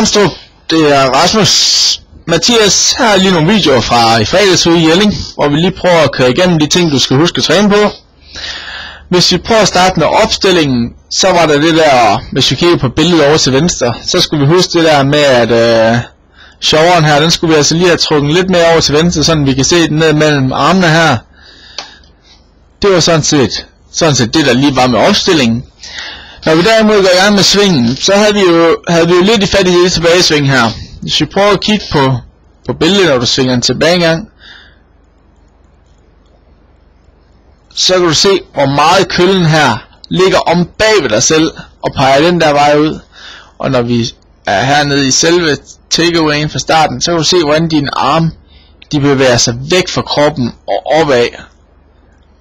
Navnstrup, det er Rasmus. Mathias, her er lige nogle videoer fra i fredags ude i Jelling, hvor vi lige prøver at køre igennem de ting, du skal huske at træne på. Hvis vi prøver at starte med opstillingen, så var der det der, hvis vi kigger på billedet over til venstre, så skulle vi huske det der med, at sjoveren her, den skulle vi altså lige have trukket lidt mere over til venstre, sådan vi kan se den ned mellem armene her. Det var sådan set det, der lige var med opstillingen. Når vi derimod går i gang med svingen, så havde vi jo lidt i fat i det tilbagesving her. Hvis vi prøver at kigge på billedet, når du svinger den tilbage en gang, så kan du se, hvor meget køllen her ligger om bag ved dig selv, og peger den der vej ud. Og når vi er hernede i selve takeawayen fra starten, så kan du se, hvordan dine arme, de bevæger sig væk fra kroppen og opad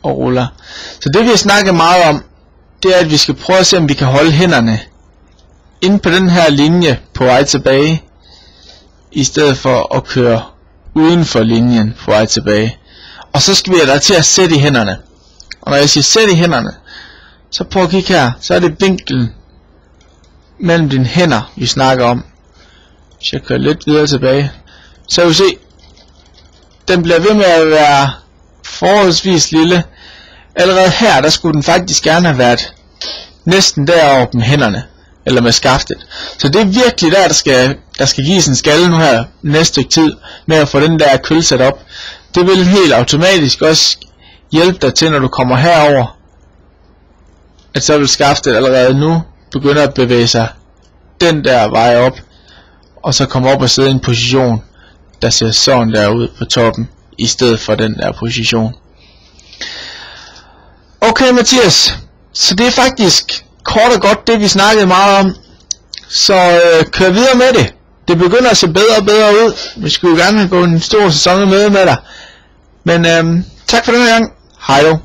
og ruller. Så det vi har snakket meget om, det er, at vi skal prøve at se, om vi kan holde hænderne inde på den her linje på vej tilbage, i stedet for at køre uden for linjen på vej tilbage. Og så skal vi have dig til at sætte i hænderne. Og når jeg siger sætte i hænderne, så prøv at kigge her, så er det vinklen mellem dine hænder, vi snakker om. Hvis jeg kører lidt videre tilbage, så kan vi se, den bliver ved med at være forholdsvis lille. Allerede her, der skulle den faktisk gerne have været næsten deroppe med hænderne, eller med skaftet. Så det er virkelig der skal gives en skalle nu her næste stykke tid, med at få den der køl sat op. Det vil helt automatisk også hjælpe dig til, når du kommer herover, at så vil skaftet allerede nu begynde at bevæge sig den der vej op, og så komme op og sidde i en position, der ser sådan der ud på toppen, i stedet for den der position. Okay Mathias, så det er faktisk kort og godt det vi snakkede meget om. Så kør videre med det. Det begynder at se bedre og bedre ud. Vi skulle jo gerne gå en stor sæson med dig. Men tak for den her gang. Hej då.